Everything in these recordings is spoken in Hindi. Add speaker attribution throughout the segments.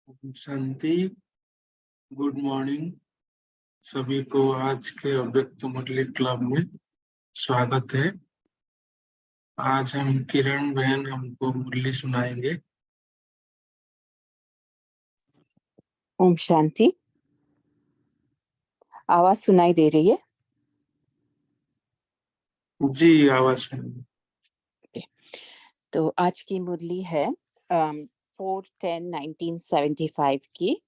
Speaker 1: शांति। गुड मॉर्निंग सभी को। आज के अव्यक्त मुरली क्लब में स्वागत है। आज हम किरण बहन हमको मुरली सुनाएंगे।
Speaker 2: ओम शांति। आवाज सुनाई दे रही है?
Speaker 1: जी, आवाज सुनिए।
Speaker 2: तो आज की मुरली है 4/10/1975 की,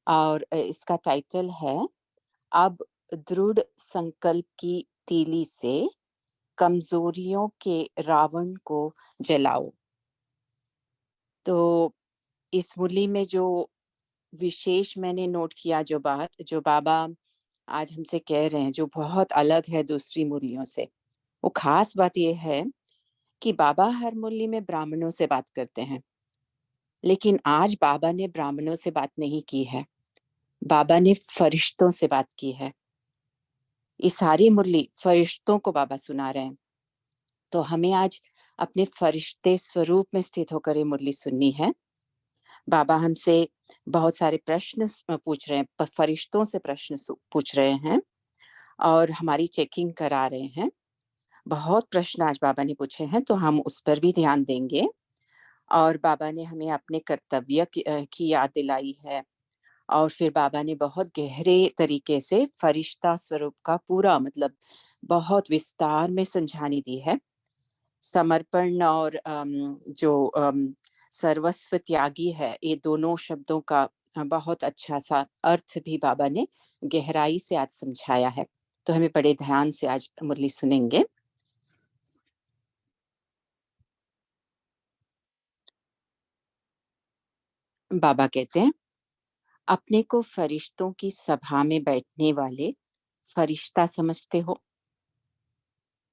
Speaker 2: और इसका टाइटल है अब दृढ़ संकल्प की तीली से कमजोरियों के रावण को जलाओ। तो इस मुरली में जो विशेष मैंने नोट किया, जो बाबा आज हमसे कह रहे हैं, जो बहुत अलग है दूसरी मुरलियों से, वो खास बात ये है कि बाबा हर मुरली में ब्राह्मणों से बात करते हैं, लेकिन आज बाबा ने ब्राह्मणों से बात नहीं की है, बाबा ने फरिश्तों से बात की है। ये सारी मुरली फरिश्तों को बाबा सुना रहे हैं। तो हमें आज अपने फरिश्ते स्वरूप में स्थित होकर ये मुरली सुननी है। बाबा हमसे बहुत सारे प्रश्न पूछ रहे हैं, फरिश्तों से प्रश्न पूछ रहे हैं और हमारी चेकिंग करा रहे हैं। बहुत प्रश्न आज बाबा ने पूछे हैं, तो हम उस पर भी ध्यान देंगे। और बाबा ने हमें अपने कर्तव्य की याद दिलाई है, और फिर बाबा ने बहुत गहरे तरीके से फरिश्ता स्वरूप का पूरा मतलब बहुत विस्तार में समझानी दी है। समर्पण और जो सर्वस्व त्यागी है, ये दोनों शब्दों का बहुत अच्छा सा अर्थ भी बाबा ने गहराई से आज समझाया है। तो हमें बड़े ध्यान से आज मुरली सुनेंगे। बाबा कहते हैं, अपने को फरिश्तों की सभा में बैठने वाले फरिश्ता समझते हो?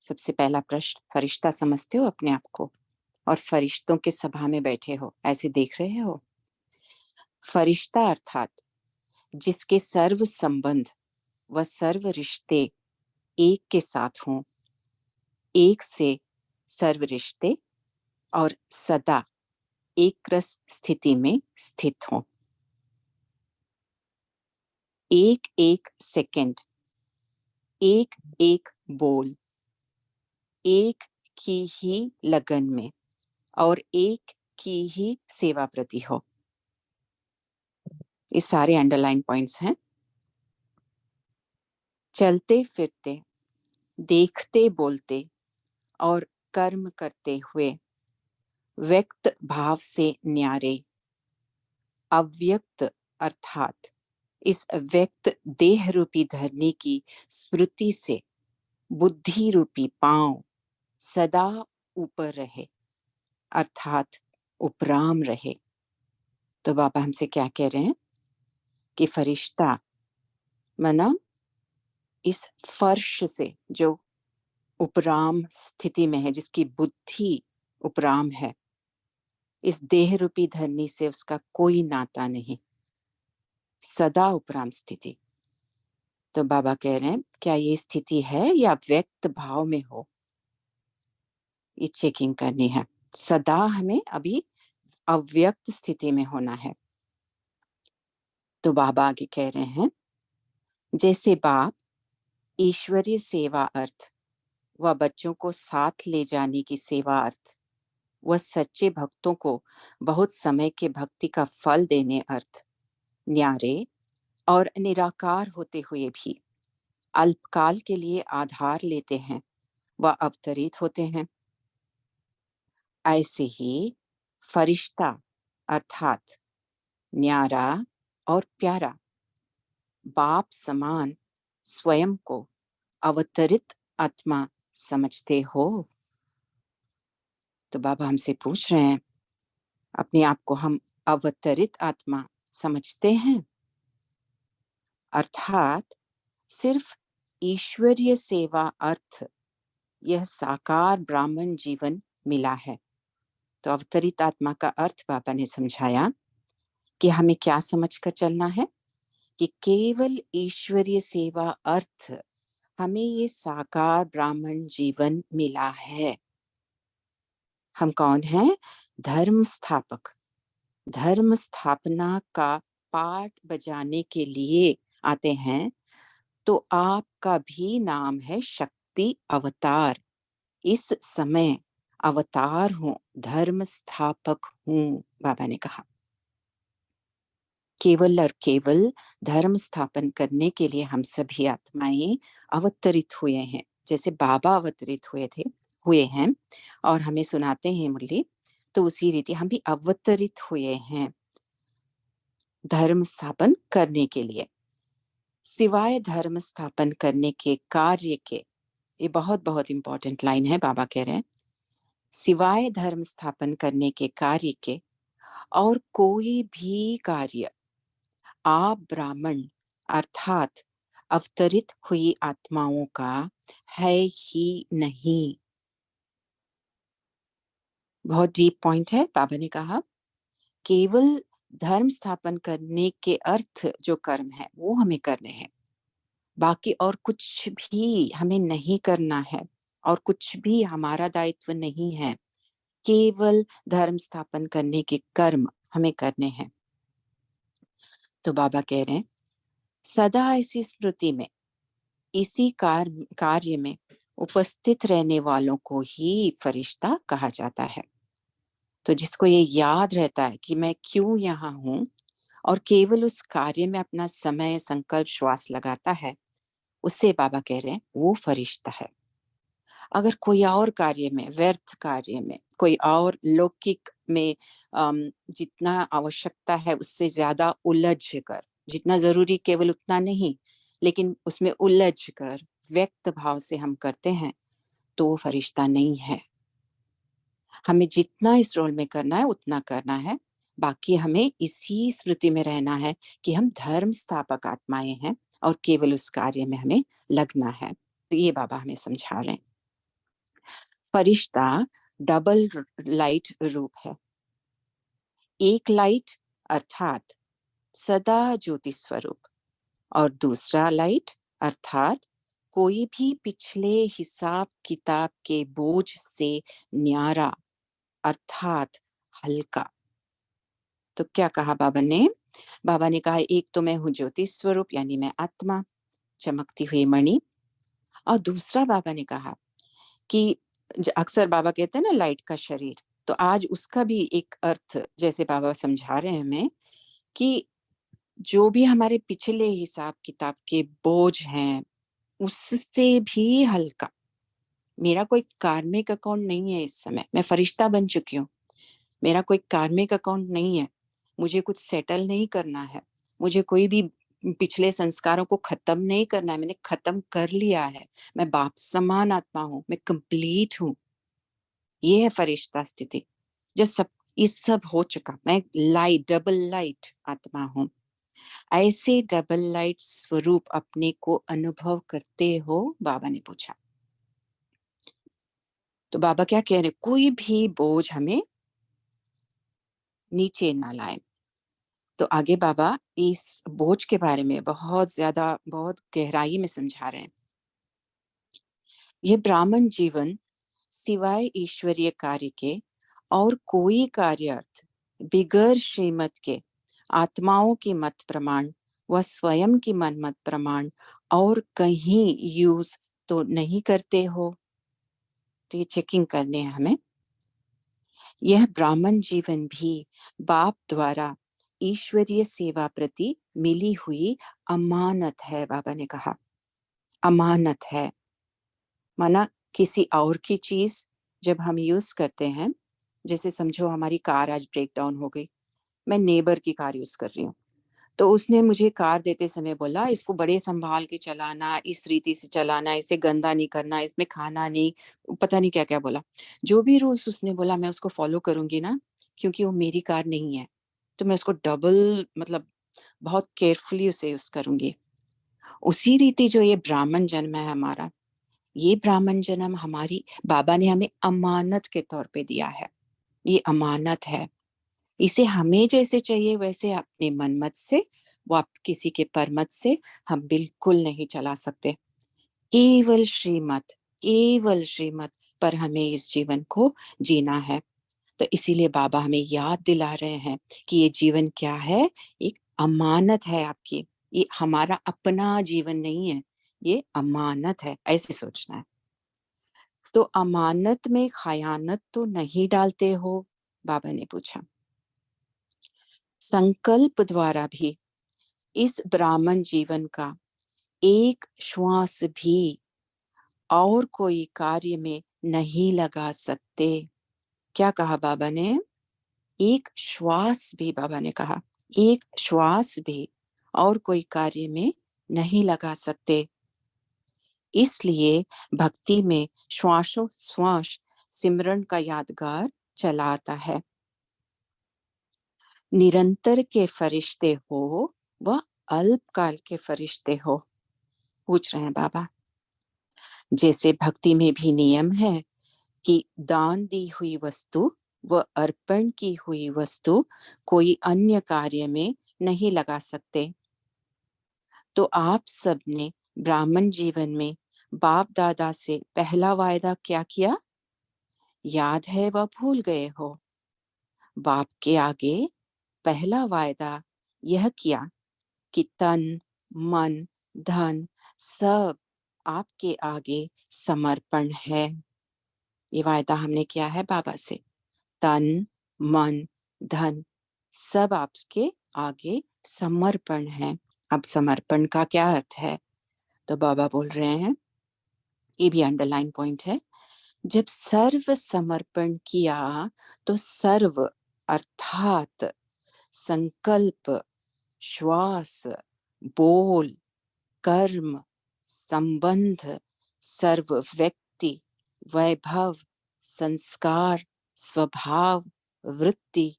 Speaker 2: सबसे पहला प्रश्न, फरिश्ता समझते हो अपने आप को? और फरिश्तों के सभा में बैठे हो, ऐसे देख रहे हो? फरिश्ता अर्थात जिसके सर्व संबंध व सर्व रिश्ते एक के साथ हों, एक से सर्व रिश्ते और सदा एक रस स्थिति में स्थित हों। एक एक सेकंड, एक एक बोल, एक की ही लगन में और एक की ही सेवा प्रति हो। ये सारे अंडरलाइन पॉइंट्स हैं। चलते फिरते, देखते बोलते और कर्म करते हुए व्यक्त भाव से न्यारे, अव्यक्त अर्थात इस व्यक्त देह रूपी धरनी की स्मृति से बुद्धि रूपी पांव सदा ऊपर रहे, अर्थात उपराम रहे। तो बाबा हमसे क्या कह रहे हैं कि फरिश्ता मना इस फर्श से जो उपराम स्थिति में है, जिसकी बुद्धि उपराम है, इस देह रूपी धरनी से उसका कोई नाता नहीं, सदा उपराम स्थिति। तो बाबा कह रहे हैं, क्या ये स्थिति है या व्यक्त भाव में हो, ये चेकिंग करनी है। सदा हमें अभी अव्यक्त स्थिति में होना है। तो बाबा आगे कह रहे हैं, जैसे बाप ईश्वरीय सेवा अर्थ व बच्चों को साथ ले जाने की सेवा अर्थ व सच्चे भक्तों को बहुत समय के भक्ति का फल देने अर्थ न्यारे और निराकार होते हुए भी अल्पकाल के लिए आधार लेते हैं व अवतरित होते हैं, ऐसे ही फरिश्ता अर्थात न्यारा और प्यारा बाप समान स्वयं को अवतरित आत्मा समझते हो? तो बाबा हमसे पूछ रहे हैं, अपने आप को हम अवतरित आत्मा समझते हैं? अर्थात सिर्फ ईश्वरीय सेवा अर्थ यह साकार ब्राह्मण जीवन मिला है। तो अवतरित आत्मा का अर्थ बाबा ने समझाया कि हमें क्या समझकर चलना है कि केवल ईश्वरीय सेवा अर्थ हमें ये साकार ब्राह्मण जीवन मिला है। हम कौन हैं? धर्म स्थापक, धर्म स्थापना का पाठ बजाने के लिए आते हैं, तो आपका भी नाम है शक्ति अवतार। इस समय अवतार हूँ, धर्म स्थापक हूँ, बाबा ने कहा। केवल और केवल धर्म स्थापन करने के लिए हम सभी आत्माएं अवतरित हुए हैं, जैसे बाबा अवतरित हुए हैं और हमें सुनाते हैं मुरली, तो उसी रीति हम भी अवतरित हुए हैं धर्म स्थापन करने के लिए। सिवाय धर्म स्थापन करने के कार्य के, ये बहुत बहुत इंपॉर्टेंट लाइन है, बाबा कह रहे हैं, सिवाय धर्म स्थापन करने के कार्य के और कोई भी कार्य आप ब्राह्मण अर्थात अवतरित हुई आत्माओं का है ही नहीं। बहुत डीप पॉइंट है। बाबा ने कहा केवल धर्म स्थापन करने के अर्थ जो कर्म है वो हमें करने हैं, बाकी और कुछ भी हमें नहीं करना है और कुछ भी हमारा दायित्व नहीं है। केवल धर्म स्थापन करने के कर्म हमें करने हैं। तो बाबा कह रहे हैं सदा ऐसी स्मृति में, इसी कार्य में उपस्थित रहने वालों को ही फरिश्ता कहा जाता है। तो जिसको ये याद रहता है कि मैं क्यों यहाँ हूँ और केवल उस कार्य में अपना समय संकल्प श्वास लगाता है, उससे बाबा कह रहे हैं वो फरिश्ता है। अगर कोई और कार्य में, व्यर्थ कार्य में, कोई और लौकिक में जितना आवश्यकता है उससे ज्यादा उलझ कर, जितना जरूरी केवल उतना नहीं, लेकिन उसमें उलझ कर व्यक्त भाव से हम करते हैं, तो वो फरिश्ता नहीं है। हमें जितना इस रोल में करना है उतना करना है, बाकी हमें इसी स्मृति में रहना है कि हम धर्म स्थापक आत्माएं हैं और केवल उस कार्य में हमें लगना है। तो ये बाबा हमें समझा रहे हैं। फरिश्ता डबल लाइट रूप है। एक लाइट अर्थात सदा ज्योति स्वरूप, और दूसरा लाइट अर्थात कोई भी पिछले हिसाब किताब के बोझ से न्यारा अर्थात हल्का। तो क्या कहा बाबा ने? बाबा ने कहा एक तो मैं हूं ज्योति स्वरूप, यानी मैं आत्मा, चमकती हुई मणि। और दूसरा बाबा ने कहा कि अक्सर बाबा कहते हैं ना लाइट का शरीर, तो आज उसका भी एक अर्थ जैसे बाबा समझा रहे हैं हमें कि जो भी हमारे पिछले हिसाब किताब के बोझ हैं उससे भी हल्का। मेरा कोई कार्मिक अकाउंट नहीं है इस समय, मैं फरिश्ता बन चुकी हूँ। मेरा कोई कार्मिक अकाउंट नहीं है, मुझे कुछ सेटल नहीं करना है, मुझे कोई भी पिछले संस्कारों को खत्म नहीं करना है, मैंने खत्म कर लिया है। मैं बाप समान आत्मा हूँ, मैं कंप्लीट हूँ। ये है फरिश्ता स्थिति। जब सब इस सब हो चुका, मैं लाइट, डबल लाइट आत्मा हूँ। ऐसे डबल लाइट स्वरूप अपने को अनुभव करते हो? बाबा ने पूछा। तो बाबा क्या कह रहे? कोई भी बोझ हमें नीचे ना लाए। तो आगे बाबा इस बोझ के बारे में बहुत ज्यादा, बहुत गहराई में समझा रहे हैं। ये ब्राह्मण जीवन सिवाय ईश्वरीय कार्य के और कोई कार्य अर्थ बिगर श्रीमत के आत्माओं की मत प्रमाण व स्वयं की मन मत प्रमाण और कहीं यूज तो नहीं करते हो। तो ये चेकिंग करने हैं हमें। यह ब्राह्मण जीवन भी बाप द्वारा ईश्वरीय सेवा प्रति मिली हुई अमानत है। बाबा ने कहा अमानत है, माना किसी और की चीज जब हम यूज करते हैं, जैसे समझो हमारी कार आज ब्रेक डाउन हो गई, मैं नेबर की कार यूज कर रही हूँ, तो उसने मुझे कार देते समय बोला इसको बड़े संभाल के चलाना, इस रीति से चलाना, इसे गंदा नहीं करना, इसमें खाना नहीं, पता नहीं क्या क्या बोला। जो भी रूल्स उसने बोला मैं उसको फॉलो करूंगी ना, क्योंकि वो मेरी कार नहीं है, तो मैं उसको डबल मतलब बहुत केयरफुली उसे यूज करूंगी। उसी रीति जो ये ब्राह्मण जन्म है हमारा, ये ब्राह्मण जन्म हमारी बाबा ने हमें अमानत के तौर पे दिया है। ये अमानत है, इसे हमें जैसे चाहिए वैसे अपने मनमत से, वो आप किसी के परमत से हम बिल्कुल नहीं चला सकते। केवल श्रीमत पर हमें इस जीवन को जीना है। तो इसीलिए बाबा हमें याद दिला रहे हैं कि ये जीवन क्या है, एक अमानत है आपकी, ये हमारा अपना जीवन नहीं है, ये अमानत है, ऐसे सोचना है। तो अमानत में खयानत तो नहीं डालते हो, बाबा ने पूछा। संकल्प द्वारा भी इस ब्राह्मण जीवन का एक श्वास भी और कोई कार्य में नहीं लगा सकते। क्या कहा बाबा ने? एक श्वास भी, बाबा ने कहा एक श्वास भी और कोई कार्य में नहीं लगा सकते। इसलिए भक्ति में श्वासों श्वास सिमरन का यादगार चला आता है। निरंतर के फरिश्ते हो व अल्पकाल के फरिश्ते हो, पूछ रहे हैं बाबा। जैसे भक्ति में भी नियम है कि दान दी हुई वस्तु व अर्पण की हुई वस्तु कोई अन्य कार्य में नहीं लगा सकते, तो आप सबने ब्राह्मण जीवन में बाप दादा से पहला वायदा क्या किया? याद है व भूल गए हो? बाप के आगे पहला वायदा यह किया कि तन मन धन सब आपके आगे समर्पण है। ये वायदा हमने किया है बाबा से। तन मन धन सब आपके आगे समर्पण है। अब समर्पण का क्या अर्थ है? तो बाबा बोल रहे हैं, ये भी अंडरलाइन पॉइंट है, जब सर्व समर्पण किया तो सर्व अर्थात संकल्प, श्वास, बोल, कर्म, संबंध, सर्व व्यक्ति, वैभव, संस्कार, स्वभाव, वृत्ति,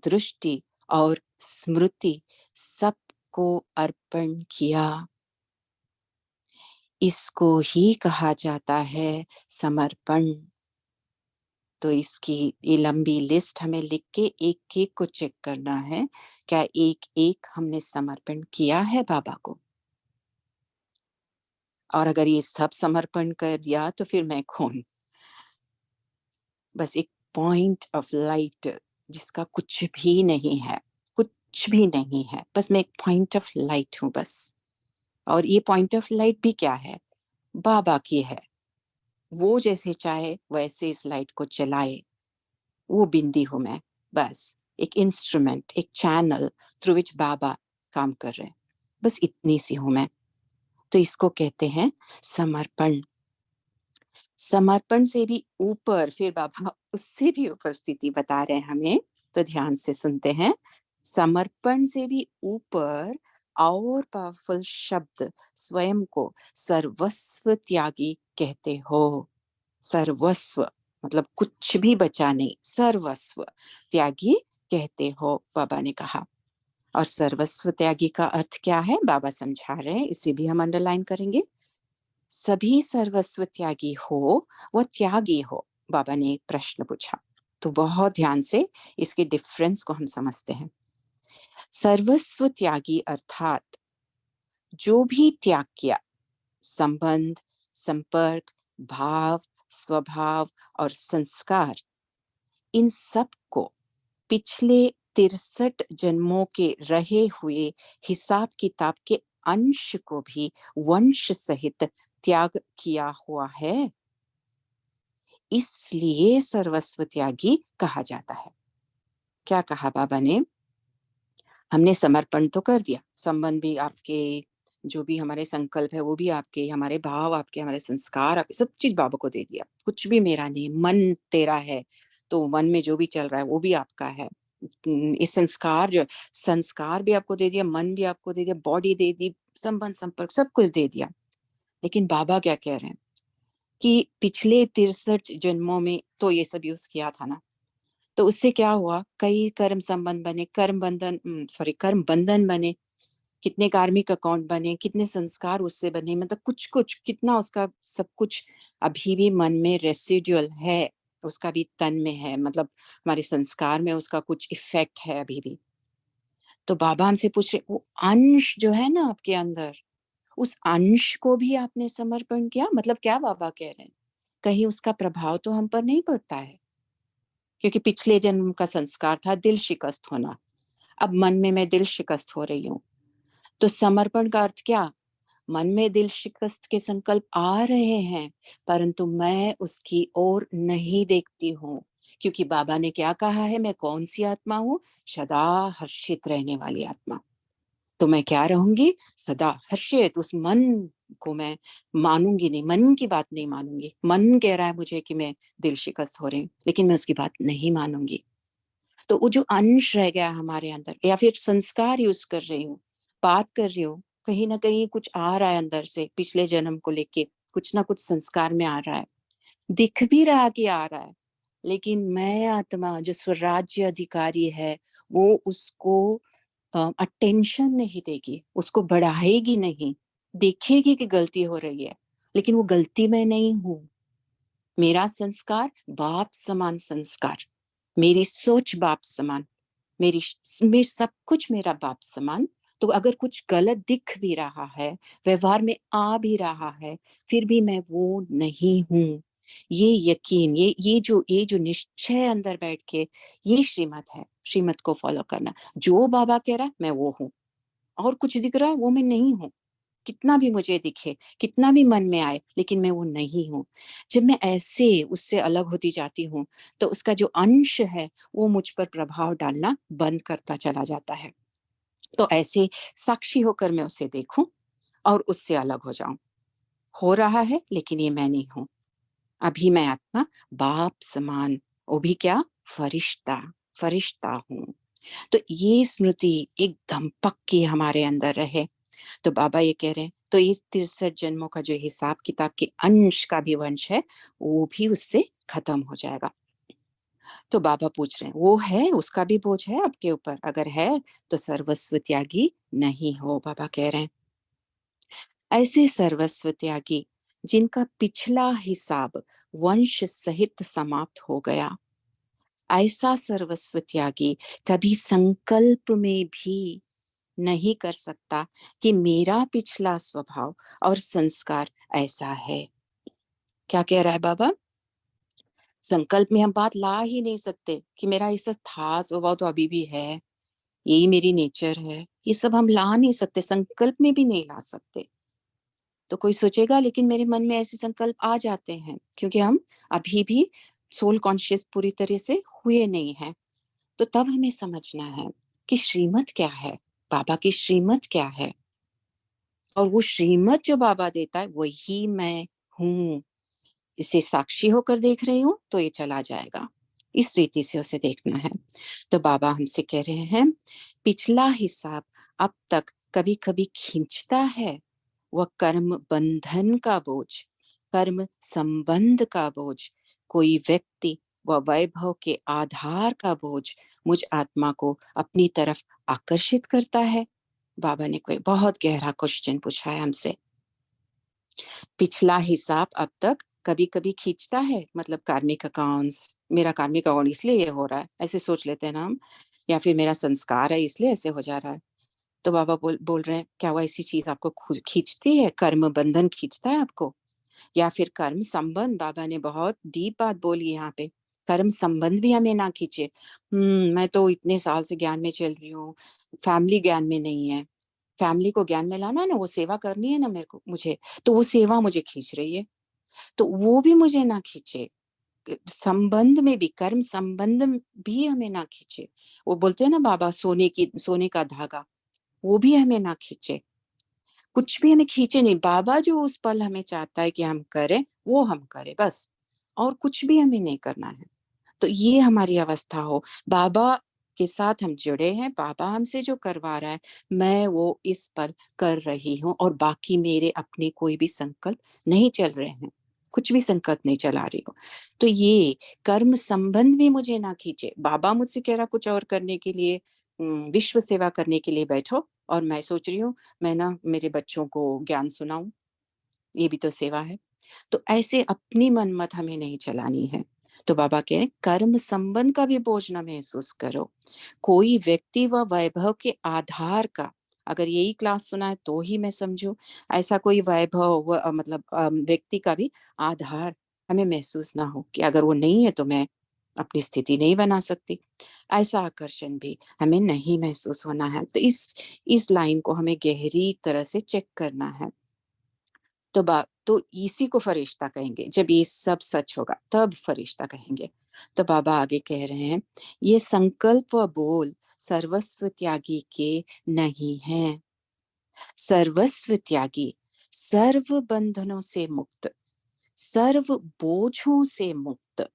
Speaker 2: दृष्टि और स्मृति सबको अर्पण किया। इसको ही कहा जाता है समर्पण। तो इसकी ये लंबी लिस्ट हमें लिख के एक एक को चेक करना है, क्या एक एक हमने समर्पण किया है बाबा को? और अगर ये सब समर्पण कर दिया तो फिर मैं कौन? बस एक पॉइंट ऑफ लाइट जिसका कुछ भी नहीं है, कुछ भी नहीं है, बस मैं एक पॉइंट ऑफ लाइट हूं बस। और ये पॉइंट ऑफ लाइट भी क्या है? बाबा की है। वो जैसे चाहे वैसे इस लाइट को चलाए, वो बिंदी हूं मैं, बस एक इंस्ट्रूमेंट, एक चैनल थ्रू विच बाबा काम कर रहे हैं, बस इतनी सी हूं मैं। तो इसको कहते हैं समर्पण। समर्पण से भी ऊपर फिर बाबा उससे भी ऊपर स्थिति बता रहे हैं हमें, तो ध्यान से सुनते हैं। समर्पण से भी ऊपर और पावरफुल शब्द स्वयं को सर्वस्व त्यागी कहते हो। सर्वस्व मतलब कुछ भी बचा नहीं, सर्वस्व त्यागी कहते हो, बाबा ने कहा। और सर्वस्व त्यागी का अर्थ क्या है बाबा समझा रहे हैं, इसे भी हम अंडरलाइन करेंगे। सभी सर्वस्व त्यागी हो व त्यागी हो, बाबा ने एक प्रश्न पूछा, तो बहुत ध्यान से इसके डिफरेंस को हम समझते हैं। सर्वस्व त्यागी अर्थात जो भी त्याग किया, संबंध, संपर्क, भाव, स्वभाव और संस्कार, इन सब को पिछले 63 जन्मों के रहे हुए हिसाब किताब के अंश को भी वंश सहित त्याग किया हुआ है, इसलिए सर्वस्व त्यागी कहा जाता है। क्या कहा बाबा ने? हमने समर्पण तो कर दिया, संबंध भी आपके, जो भी हमारे संकल्प है वो भी आपके, हमारे भाव आपके, हमारे संस्कार आपके, सब चीज बाबा को दे दिया, कुछ भी मेरा नहीं। मन तेरा है तो मन में जो भी चल रहा है वो भी आपका है। इस संस्कार, जो संस्कार भी आपको दे दिया, मन भी आपको दे दिया, बॉडी दे दी, संबंध संपर्क सब कुछ दे दिया। लेकिन बाबा क्या कह रहे हैं कि पिछले 63 जन्मों में तो ये सब यूज किया था ना, तो उससे क्या हुआ? कई कर्म संबंध बने, कर्म बंधन बने, कितने कार्मिक अकाउंट बने, कितने संस्कार उससे बने, मतलब कुछ कुछ कितना उसका सब कुछ अभी भी मन में रेसिडुअल है, उसका भी तन में है, मतलब हमारे संस्कार में उसका कुछ इफेक्ट है अभी भी। तो बाबा हमसे पूछ रहे, वो अंश जो है ना आपके अंदर, उस अंश को भी आपने समर्पण किया? मतलब क्या बाबा कह रहे हैं? कहीं उसका प्रभाव तो हम पर नहीं पड़ता है? क्योंकि पिछले जन्म का संस्कार था दिल शिकस्त होना। अब मन में मैं दिल शिकस्त हो रही हूँ। तो समर्पण का अर्थ क्या? मन में दिल शिकस्त के संकल्प आ रहे हैं, परंतु मैं उसकी ओर नहीं देखती हूँ, क्योंकि बाबा ने क्या कहा है, मैं कौन सी आत्मा हूँ? सदा हर्षित रहने वाली आत्मा। तो मैं क्या रहूंगी? सदा हर्षित। उस मन को मैं मानूंगी नहीं, मन की बात नहीं मानूंगी। मन कह रहा है मुझे कि मैं दिल शिकस्त हो रही हूँ, लेकिन मैं उसकी बात नहीं मानूंगी। तो वो जो अंश रह गया हमारे अंदर, या फिर संस्कार यूज कर रही हूँ, बात कर रही हूँ, कहीं ना कहीं कुछ आ रहा है अंदर से, पिछले जन्म को लेके कुछ ना कुछ संस्कार में आ रहा है, दिख भी रहा कि आ रहा है, लेकिन मैं आत्मा जो स्वराज्य अधिकारी है वो उसको अटेंशन नहीं देगी, उसको बढ़ाएगी नहीं, देखेगी कि गलती हो रही है, लेकिन वो गलती मैं नहीं हूं। मेरा संस्कार बाप समान संस्कार, मेरी सोच बाप समान, मेरी सब कुछ मेरा बाप समान। तो अगर कुछ गलत दिख भी रहा है, व्यवहार में आ भी रहा है, फिर भी मैं वो नहीं हूँ। ये यकीन, ये जो निश्चय अंदर बैठ के, ये श्रीमत है। श्रीमत को फॉलो करना, जो बाबा कह रहा है मैं वो हूँ, और कुछ दिख रहा है वो मैं नहीं हूँ। कितना भी मुझे दिखे, कितना भी मन में आए, लेकिन मैं वो नहीं हूँ। जब मैं ऐसे उससे अलग होती जाती हूँ, तो उसका जो अंश है वो मुझ पर प्रभाव डालना बंद करता चला जाता है। तो ऐसे साक्षी होकर मैं उसे देखूं और उससे अलग हो जाऊं। हो रहा है, लेकिन ये मैं नहीं हूं। अभी मैं आत्मा बाप समान, वो भी क्या, फरिश्ता, फरिश्ता हूँ। तो ये स्मृति एकदम पक्की हमारे अंदर रहे। तो बाबा ये कह रहे हैं, तो इस 63 जन्मों का जो हिसाब किताब के अंश का भी वंश है, वो भी उससे खत्म हो जाएगा। तो बाबा पूछ रहे हैं, वो है, उसका भी बोझ है आपके ऊपर? अगर है तो सर्वस्व त्यागी नहीं हो। बाबा कह रहे हैं, ऐसे सर्वस्व त्यागी जिनका पिछला हिसाब वंश सहित समाप्त हो गया, ऐसा सर्वस्व त्यागी कभी संकल्प में भी नहीं कर सकता कि मेरा पिछला स्वभाव और संस्कार ऐसा है। क्या कह रहा है बाबा? संकल्प में हम बात ला ही नहीं सकते कि मेरा ऐसा था स्वभाव तो अभी भी है, यही मेरी नेचर है, ये सब हम ला नहीं सकते, संकल्प में भी नहीं ला सकते। तो कोई सोचेगा लेकिन मेरे मन में ऐसे संकल्प आ जाते हैं, क्योंकि हम अभी भी सोल कॉन्शियस पूरी तरह से हुए नहीं है। तो तब हमें समझना है कि श्रीमत क्या है, बाबा की श्रीमत क्या है, और वो श्रीमत जो बाबा देता है वही मैं हूँ। इसे साक्षी होकर देख रही हूँ तो ये चला जाएगा, इस रीति से उसे देखना है। तो बाबा हमसे कह रहे हैं, पिछला हिसाब अब तक कभी कभी खींचता है, वह कर्म बंधन का बोझ, कर्म संबंध का बोझ, कोई व्यक्ति व वैभव के आधार का बोझ मुझ आत्मा को अपनी तरफ आकर्षित करता है। बाबा ने कोई बहुत गहरा क्वेश्चन पूछा है हमसे। पिछला हिसाब अब तक कभी कभी खींचता है, मतलब कार्मिक अकाउंट्स, मेरा कार्मिक अकाउंट इसलिए ये हो रहा है, ऐसे सोच लेते हैं ना हम, या फिर मेरा संस्कार है इसलिए ऐसे हो जा रहा है। तो बाबा बोल रहे हैं, क्या वो ऐसी चीज आपको खींचती है? कर्म बंधन खींचता है आपको, या फिर कर्म संबंध? बाबा ने बहुत डीप बात बोली यहाँ पे, कर्म संबंध भी हमें ना खींचे। मैं तो इतने साल से ज्ञान में चल रही हूँ, फैमिली ज्ञान में नहीं है। फैमिली को ज्ञान में लाना है ना, वो सेवा करनी है ना मेरे को, मुझे तो वो सेवा मुझे खींच रही है, तो वो भी मुझे ना खींचे। संबंध में भी, कर्म संबंध भी हमें ना खींचे। वो बोलते हैं ना बाबा, सोने का धागा, वो भी हमें ना खींचे। कुछ भी हमें खींचे नहीं, बाबा जो उस पल हमें चाहता है कि हम करें वो हम करें बस, और कुछ भी हमें नहीं करना है। तो ये हमारी अवस्था हो, बाबा के साथ हम जुड़े हैं, बाबा हमसे जो करवा रहा है मैं वो इस पर कर रही हूँ, और बाकी मेरे अपने कोई भी संकल्प नहीं चल रहे हैं, कुछ भी संकल्प नहीं चला रही हूँ। तो ये कर्म संबंध भी मुझे ना खींचे। बाबा मुझसे कह रहा कुछ और करने के लिए, विश्व सेवा करने के लिए बैठो, और मैं सोच रही हूँ मैं ना मेरे बच्चों को ज्ञान सुनाऊं, ये भी तो सेवा है। तो ऐसे अपनी मनमत हमें नहीं चलानी है। तो बाबा कह रहे हैं, कर्म संबंध का भी बोझ ना महसूस करो, कोई व्यक्ति व वैभव के आधार का, अगर यही क्लास सुना है तो ही मैं समझू, ऐसा कोई वैभव मतलब व्यक्ति का भी आधार हमें महसूस ना हो, कि अगर वो नहीं है तो मैं अपनी स्थिति नहीं बना सकती। ऐसा आकर्षण भी हमें नहीं महसूस होना है। तो इस लाइन को हमें गहरी तरह से चेक करना है। तो इसी को फरिश्ता कहेंगे। जब ये सब सच होगा तब फरिश्ता कहेंगे। तो बाबा आगे कह रहे हैं, ये संकल्प व बोल सर्वस्व त्यागी के नहीं हैं। सर्वस्व त्यागी, सर्व बंधनों से मुक्त, सर्व बोझों से मुक्त,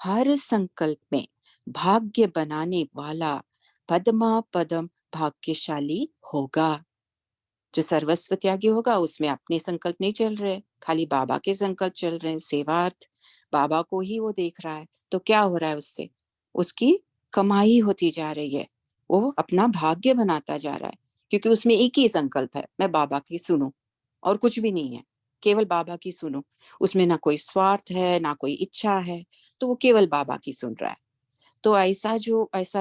Speaker 2: हर संकल्प में भाग्य बनाने वाला पद्मा पदम भाग्यशाली होगा। जो सर्वस्व त्यागी होगा उसमें अपने संकल्प नहीं चल रहे, खाली बाबा के संकल्प चल रहे हैं, सेवार्थ बाबा को ही वो देख रहा है। तो क्या हो रहा है उससे? उसकी कमाई होती जा रही है, वो अपना भाग्य बनाता जा रहा है, क्योंकि उसमें एक ही संकल्प है, मैं बाबा की सुनूं, और कुछ भी नहीं है, केवल बाबा की सुनूं। उसमें ना कोई स्वार्थ है ना कोई इच्छा है, तो वो केवल बाबा की सुन रहा है। तो ऐसा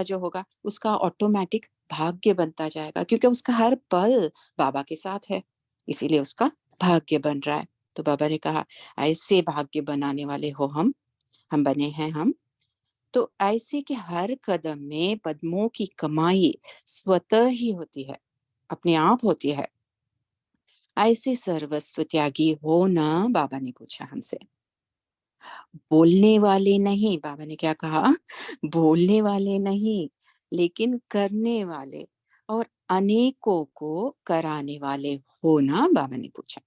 Speaker 2: जो होगा उसका ऑटोमेटिक भाग्य बनता जाएगा, क्योंकि उसका हर पल बाबा के साथ है, इसीलिए उसका भाग्य बन रहा है। तो बाबा ने कहा, ऐसे भाग्य बनाने वाले हो हम बने हैं हम। तो ऐसे के हर कदम में पद्मों की कमाई स्वतः ही होती है, अपने आप होती है। ऐसे सर्वस्व त्यागी हो ना, बाबा ने पूछा हमसे। बोलने वाले नहीं, बाबा ने क्या कहा? बोलने वाले नहीं, लेकिन करने वाले और अनेकों को कराने वाले हो ना, बाबा ने पूछा।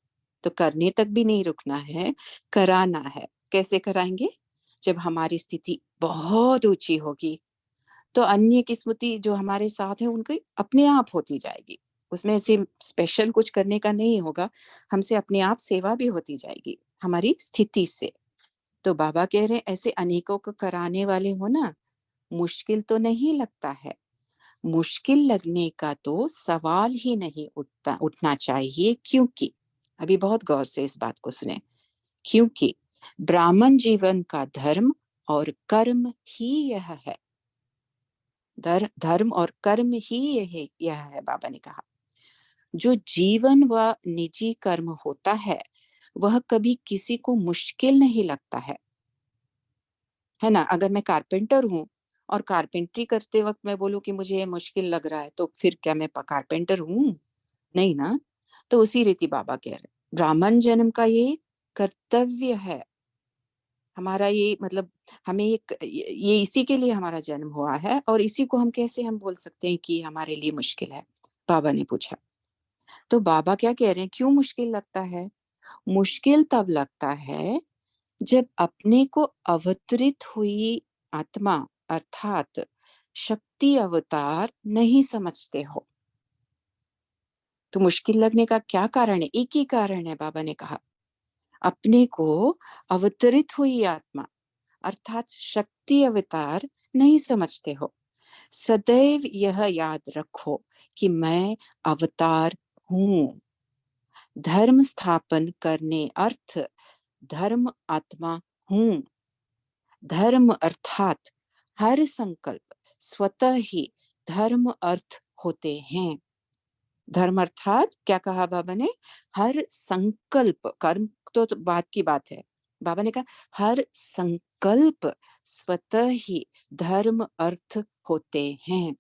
Speaker 2: तो करने तक भी नहीं रुकना है, कराना है। कैसे कराएंगे? जब हमारी स्थिति बहुत ऊंची होगी, तो अन्य की स्मृति जो हमारे साथ है उनकी अपने आप होती जाएगी। उसमें से स्पेशल कुछ करने का नहीं होगा, हमसे अपने आप सेवा भी होती जाएगी हमारी स्थिति से। तो बाबा कह रहे हैं, ऐसे अनेकों को कराने वाले हो ना, मुश्किल तो नहीं लगता है। मुश्किल लगने का तो सवाल ही नहीं उठना चाहिए, क्योंकि अभी बहुत गौर से इस बात को सुने, क्योंकि ब्राह्मण जीवन का धर्म और कर्म ही यह है। धर्म और कर्म ही यह है, बाबा ने कहा। जो जीवन व निजी कर्म होता है वह कभी किसी को मुश्किल नहीं लगता है ना। अगर मैं कारपेंटर हूँ और कारपेंट्री करते वक्त मैं बोलूं कि मुझे ये मुश्किल लग रहा है, तो फिर क्या मैं कारपेंटर हूँ? नहीं ना। तो उसी रीति बाबा कह रहे, ब्राह्मण जन्म का ये कर्तव्य है हमारा, ये मतलब हमें ये इसी के लिए हमारा जन्म हुआ है, और इसी को हम कैसे हम बोल सकते हैं कि हमारे लिए मुश्किल है? बाबा ने पूछा। तो बाबा क्या कह रहे हैं, क्यों मुश्किल लगता है? मुश्किल तब लगता है जब अपने को अवतरित हुई आत्मा अर्थात शक्ति अवतार नहीं समझते हो। तो मुश्किल लगने का क्या कारण है? एक ही कारण है, बाबा ने कहा, अपने को अवतरित हुई आत्मा अर्थात शक्ति अवतार नहीं समझते हो। सदैव यह याद रखो कि मैं अवतार हूँ। धर्म स्थापन करने अर्थ धर्म आत्मा हूँ। धर्म अर्थात हर संकल्प स्वतः ही धर्म अर्थ होते हैं। धर्म अर्थात क्या कहा बाबा ने? हर संकल्प, कर्म तो बात की बात है। बाबा ने कहा हर संकल्प स्वतः ही धर्म अर्थ होते हैं।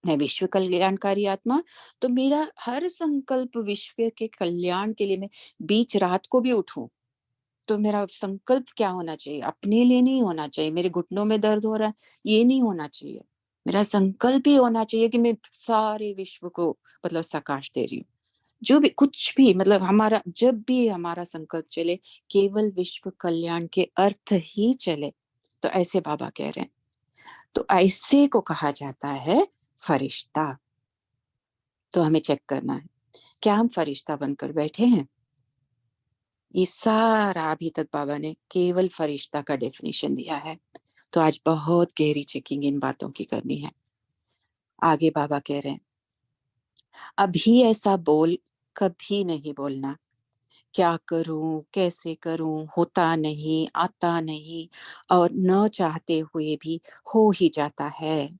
Speaker 2: मैं विश्व कल्याणकारी आत्मा, तो मेरा हर संकल्प विश्व के कल्याण के लिए, मैं बीच रात को भी उठूं तो मेरा संकल्प क्या होना चाहिए? अपने लिए नहीं होना चाहिए, मेरे घुटनों में दर्द हो रहा है ये नहीं होना चाहिए। मेरा संकल्प ही होना चाहिए कि मैं सारे विश्व को मतलब सकाश दे रही हूँ। जो भी कुछ भी मतलब हमारा, जब भी हमारा संकल्प चले, केवल विश्व कल्याण के अर्थ ही चले। तो ऐसे बाबा कह रहे हैं। तो ऐसे को कहा जाता है फरिश्ता। तो हमें चेक करना है, क्या हम फरिश्ता बनकर बैठे हैं? ये सारा अभी तक बाबा ने केवल फरिश्ता का डेफिनेशन दिया है। तो आज बहुत गहरी चेकिंग इन बातों की करनी है। आगे बाबा कह रहे हैं, अभी ऐसा बोल कभी नहीं बोलना, क्या करूं कैसे करूं, होता नहीं आता नहीं, और न चाहते हुए भी हो ही जाता है।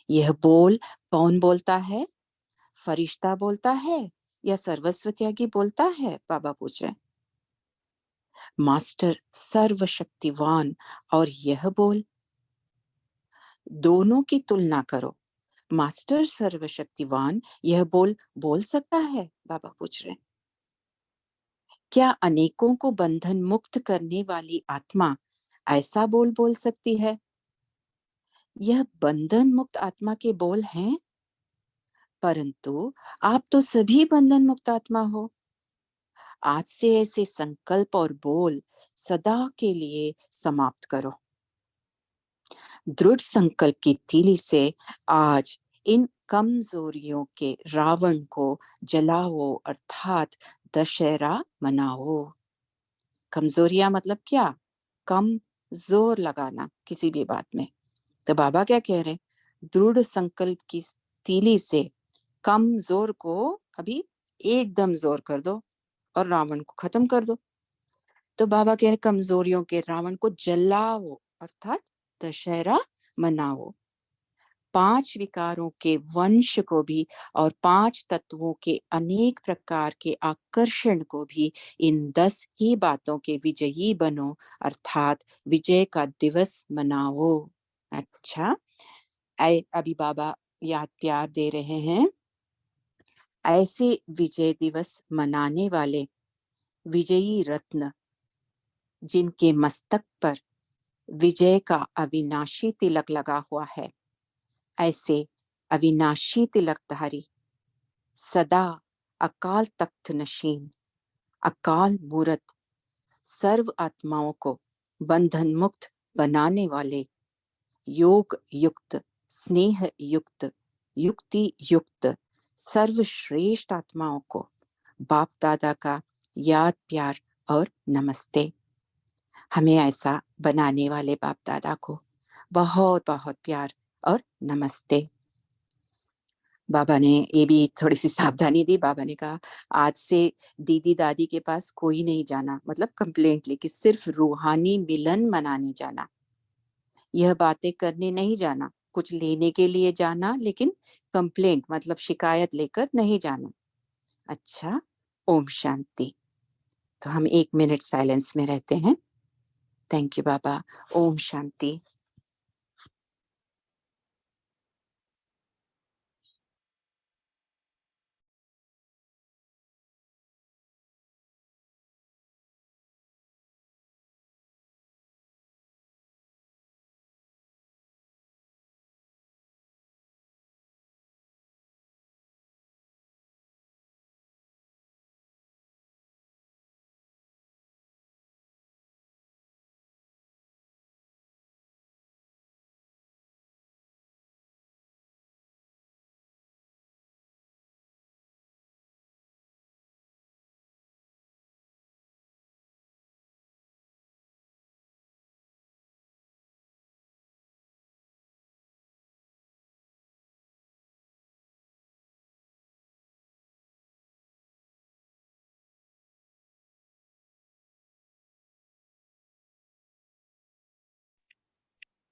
Speaker 2: यह बोल कौन बोलता है? फरिश्ता बोलता है या सर्वस्व त्यागी बोलता है? बाबा पूछ रहे हैं। मास्टर सर्वशक्तिवान और यह बोल, दोनों की तुलना करो। मास्टर सर्वशक्तिवान यह बोल बोल सकता है? बाबा पूछ रहे हैं। क्या अनेकों को बंधन मुक्त करने वाली आत्मा ऐसा बोल बोल सकती है? यह बंधन मुक्त आत्मा के बोल हैं, परंतु आप तो सभी बंधन मुक्त आत्मा हो। आज से ऐसे संकल्प और बोल सदा के लिए समाप्त करो। दृढ़ संकल्प की तीली से आज इन कमजोरियों के रावण को जलाओ, अर्थात दशहरा मनाओ। कमजोरियां मतलब क्या? कम जोर लगाना किसी भी बात में। तो बाबा क्या कह रहे हैं? दृढ़ संकल्प की तीली से कम जोर को अभी एकदम जोर कर दो और रावण को खत्म कर दो। तो बाबा कह रहे कमजोरियों के रावण को जलाओ, अर्थात दशहरा मनाओ। 5 विकारों के वंश को भी और 5 तत्वों के अनेक प्रकार के आकर्षण को भी इन 10 ही बातों के विजयी बनो, अर्थात विजय का दिवस मनाओ। अच्छा, अभी बाबा याद प्यार दे रहे हैं। ऐसे विजय दिवस मनाने वाले विजयी रत्न, जिनके मस्तक पर विजय का अविनाशी तिलक लगा हुआ है, ऐसे अविनाशी तिलकधारी सदा अकाल तख्त नशीन, अकाल मूरत, सर्व आत्माओं को बंधन मुक्त बनाने वाले योग युक्त, स्नेह युक्त, युक्ति युक्त सर्वश्रेष्ठ आत्माओं को बाप दादा का याद प्यार और नमस्ते। हमें ऐसा बनाने वाले बाप दादा को बहुत बहुत प्यार और नमस्ते। बाबा ने ये भी थोड़ी सी सावधानी दी। बाबा ने कहा आज से दीदी दादी के पास कोई नहीं जाना, मतलब कंप्लेंट लेके, सिर्फ रूहानी मिलन मनाने जाना। यह बातें करने नहीं जाना, कुछ लेने के लिए जाना, लेकिन कंप्लेंट मतलब शिकायत लेकर नहीं जाना। अच्छा, ओम शांति। तो हम 1 मिनट साइलेंस में रहते हैं। थैंक यू बाबा। ओम शांति।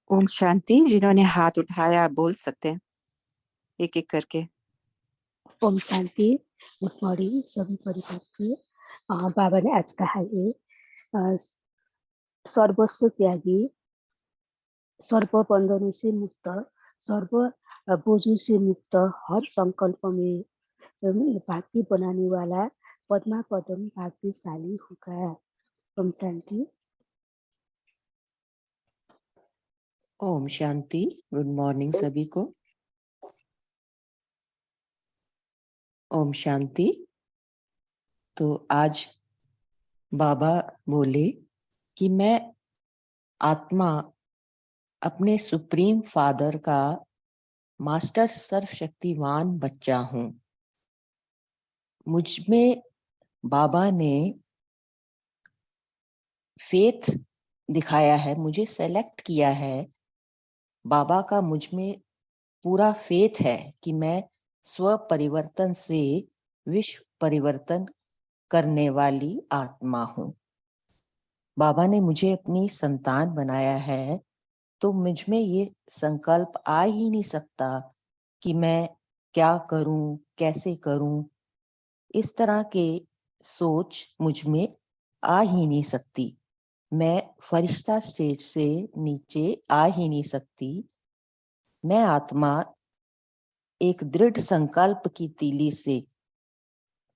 Speaker 2: ओम शांति। जिन्होंने हाथ उठाया बोल सकते हैं एक एक करके।
Speaker 3: ओम शांति। गुड मॉर्निंग सभी परिवार के। बाबा ने आज कहा ये सर्वस्व त्यागी, सर्व बंधनों से मुक्त, सर्व बोझों से मुक्त, हर संकल्प में भाग्य बनाने वाला पद्मा पदम भाग्यशाली होगा। ओम शांति।
Speaker 4: ओम शांति। गुड मॉर्निंग सभी को। ओम शांति। तो आज बाबा बोले कि मैं आत्मा अपने सुप्रीम फादर का मास्टर सर्वशक्तिवान बच्चा हूँ। मुझ में बाबा ने फेथ दिखाया है, मुझे सेलेक्ट किया है। बाबा का मुझ में पूरा फेथ है कि मैं स्व परिवर्तन से विश्व परिवर्तन करने वाली आत्मा हूँ। बाबा ने मुझे अपनी संतान बनाया है, तो मुझ में ये संकल्प आ ही नहीं सकता कि मैं क्या करूं, कैसे करूं। इस तरह के सोच मुझ में आ ही नहीं सकती। मैं फरिश्ता स्टेज से नीचे आ ही नहीं सकती। मैं आत्मा एक दृढ़ संकल्प की तीली से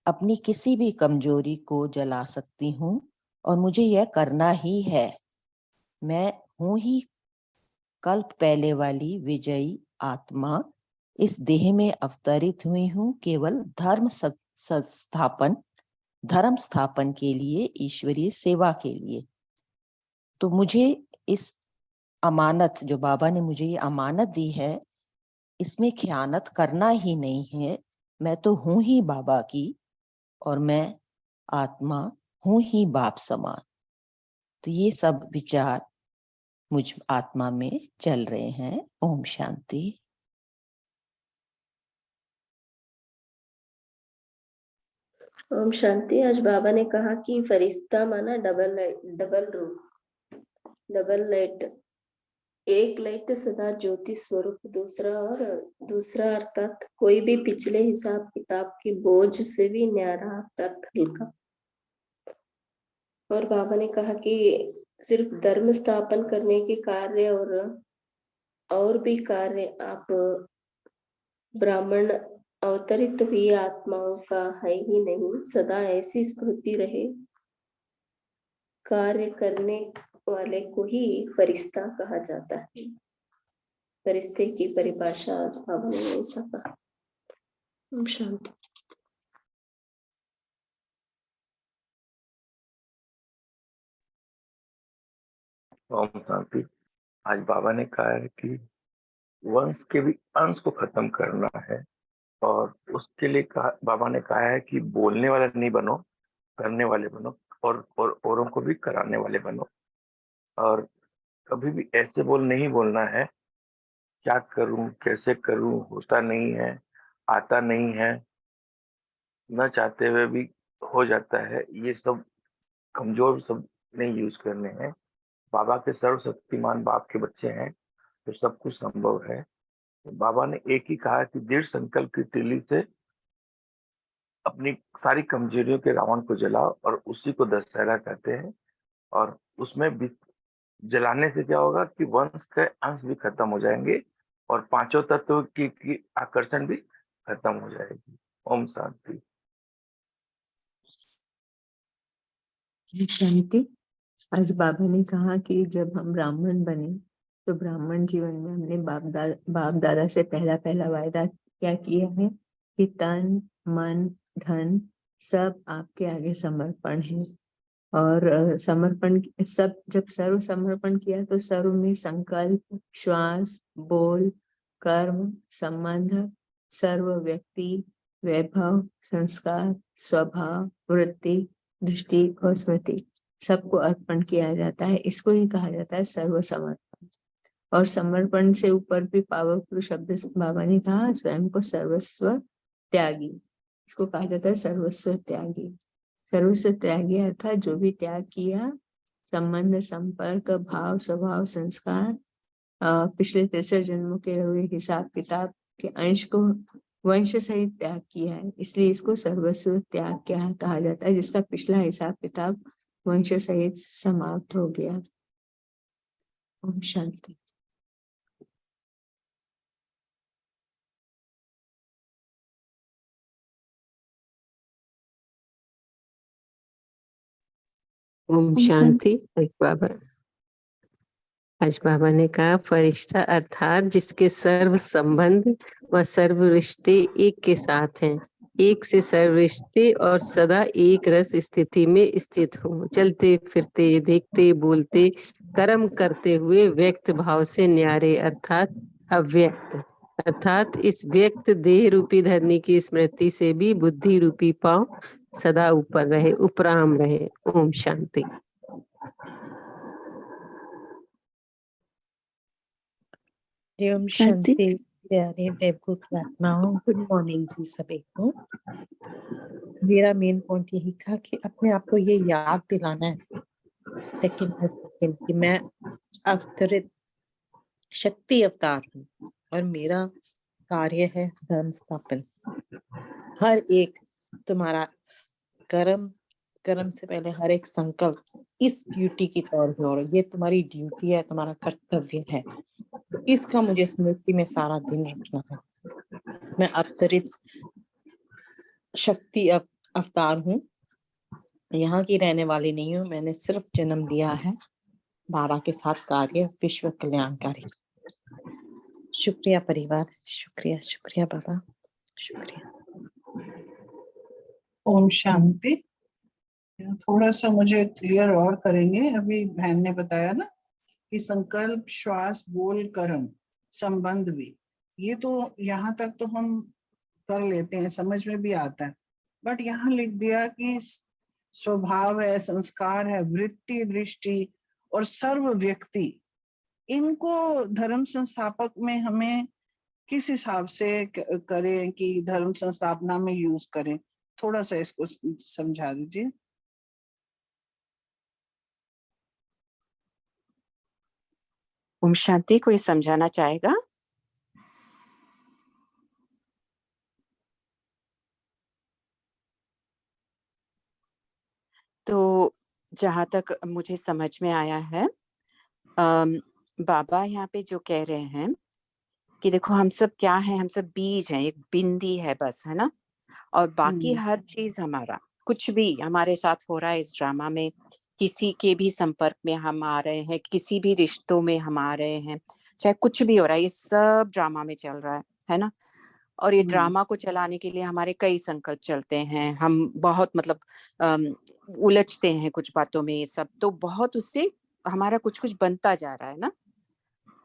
Speaker 4: अपनी किसी भी कमजोरी को जला सकती हूँ और मुझे यह करना ही है। मैं हूँ ही कल्प पहले वाली विजयी आत्मा। इस देह में अवतरित हुई हूँ केवल धर्म स्थापन के लिए, ईश्वरीय सेवा के लिए। तो मुझे इस अमानत, जो बाबा ने मुझे ये अमानत दी है, इसमें खयानत करना ही नहीं है। मैं तो हूँ ही बाबा की और मैं आत्मा हूँ ही बाप समान। तो ये सब विचार मुझ आत्मा में चल रहे हैं। ओम शांति।
Speaker 5: ओम शांति। आज बाबा ने कहा कि फरिश्ता माना डबल लाइट। एक लाइट सदा ज्योति स्वरूप, दूसरा अर्थात कोई भी पिछले हिसाब किताब की बोझ से भी न्यारा अर्थात हल्का। और बाबा ने कहा कि सिर्फ धर्म स्थापन करने के कार्य और भी कार्य आप ब्राह्मण अवतरित हुई आत्माओं का है ही नहीं। सदा ऐसी स्मृति रहे, कार्य करने वाले को ही फरिश्ता कहा जाता है। फरिश्ते की परिभाषा बाबा ने ऐसा कहा। ओम शांति।
Speaker 6: ओम शांति। आज बाबा ने कहा है कि वंश के भी अंश को खत्म करना है और उसके लिए बाबा ने कहा है कि बोलने वाले नहीं बनो, करने वाले बनो और औरों को भी कराने वाले बनो। और कभी भी ऐसे नहीं बोलना है क्या करूं, कैसे करूं, होता नहीं है, आता नहीं है, न चाहते हुए भी हो जाता है। ये सब कमजोर सब नहीं यूज करने हैं। बाबा के सर्वशक्तिमान बाप के बच्चे हैं तो सब कुछ संभव है। बाबा ने एक ही कहा कि दृढ़ संकल्प की तीली से अपनी सारी कमजोरियों के रावण को जलाओ, और उसी को दशहरा कहते हैं। और उसमें भी जलाने से क्या होगा कि वंश के अंश भी खत्म हो जाएंगे और पांचों तत्व की आकर्षण भी खत्म हो जाएगी। ओम शांति।
Speaker 7: शांति। आज बाबा ने कहा कि जब हम ब्राह्मण बने तो ब्राह्मण जीवन में हमने बाप दादा से पहला वायदा क्या किया है कि तन मन धन सब आपके आगे समर्पण है। और समर्पण सब जब सर्व समर्पण किया तो सर्व में संकल्प, श्वास, बोल, कर्म, संबंध, सर्व व्यक्ति, वैभव, संस्कार, स्वभाव, वृत्ति, दृष्टि और स्मृति सबको अर्पण किया जाता है। इसको ही कहा जाता है सर्व समर्पण। और समर्पण से ऊपर भी पावरफुल शब्द बाबा ने कहा स्वयं को सर्वस्व त्यागी। इसको कहा जाता है सर्वस्व त्यागी। सर्वस्व त्यागी अर्थात जो भी त्याग किया, संबंध, संपर्क, भाव, स्वभाव, संस्कार, पिछले 63 जन्मों के हुए हिसाब किताब के अंश को वंश सहित त्याग किया है, इसलिए इसको सर्वस्व त्याग कहा जाता है, जिसका पिछला हिसाब किताब वंश सहित समाप्त हो गया। ओम शांति।
Speaker 8: ओम शांति। आज बाबा ने कहा फरिश्ता अर्थात जिसके सर्व संबंध व सर्व रिश्ते एक के साथ हैं, एक से सर्व रिश्ते और सदा एक रस स्थिति में स्थित हो, चलते फिरते देखते बोलते कर्म करते हुए व्यक्त भाव से न्यारे अर्थात अव्यक्त, अर्थात इस व्यक्त देह रूपी धरनी की स्मृति से भी बुद्धि रूपी पांव सदा ऊपर रहे, उपराम रहे। ओम शांति।
Speaker 9: ओम शांति। प्यारे देवकूट आत्माओं, गुड मॉर्निंग जी सभी को। मेरा मेन पॉइंट यही था कि अपने आप को ये याद दिलाना है सेकंड बाय सेकंड कि मैं अवतरित शक्ति अवतार हूँ और मेरा कार्य है धर्म स्थापन। हर एक तुम्हारा कर्म कर्म से पहले हर एक संकल्प इस ड्यूटी की तौर पे, और ये तुम्हारी ड्यूटी है, तुम्हारा कर्तव्य है, इसका मुझे स्मृति में सारा दिन रखना है। मैं अवतरित शक्ति अवतार हूँ, यहाँ की रहने वाली नहीं हूँ। मैंने सिर्फ जन्म लिया है बाबा के साथ कार्य विश्व कल्याणकारी। शुक्रिया परिवार, शुक्रिया शुक्रिया बाबा, शुक्रिया।
Speaker 10: ओम शांति। थोड़ा सा मुझे क्लियर और करेंगे। अभी बहन ने बताया ना कि संकल्प, श्वास, बोल, कर्म, संबंध भी, ये तो यहाँ तक तो हम कर लेते हैं, समझ में भी आता है। बट यहाँ लिख दिया कि स्वभाव है, संस्कार है, वृत्ति, दृष्टि और सर्व व्यक्ति, इनको धर्म संस्थापक में हमें किस हिसाब से करें कि धर्म संस्थापना में यूज करें? थोड़ा सा इसको समझा दीजिए।
Speaker 2: ओम शांति। कोई समझाना चाहेगा? तो जहां तक मुझे समझ में आया है, बाबा यहाँ पे जो कह रहे हैं कि देखो हम सब क्या है, हम सब बीज हैं, एक बिंदी है बस, है ना। और बाकी हर चीज हमारा, कुछ भी हमारे साथ हो रहा है इस ड्रामा में, किसी के भी संपर्क में हम आ रहे हैं, किसी भी रिश्तों में हम आ रहे हैं, चाहे कुछ भी हो रहा है, ये सब ड्रामा में चल रहा है ना। और ये ड्रामा को चलाने के लिए हमारे कई संकल्प चलते हैं, हम बहुत मतलब उलझते हैं कुछ बातों में, ये सब तो बहुत उससे हमारा कुछ कुछ बनता जा रहा है ना।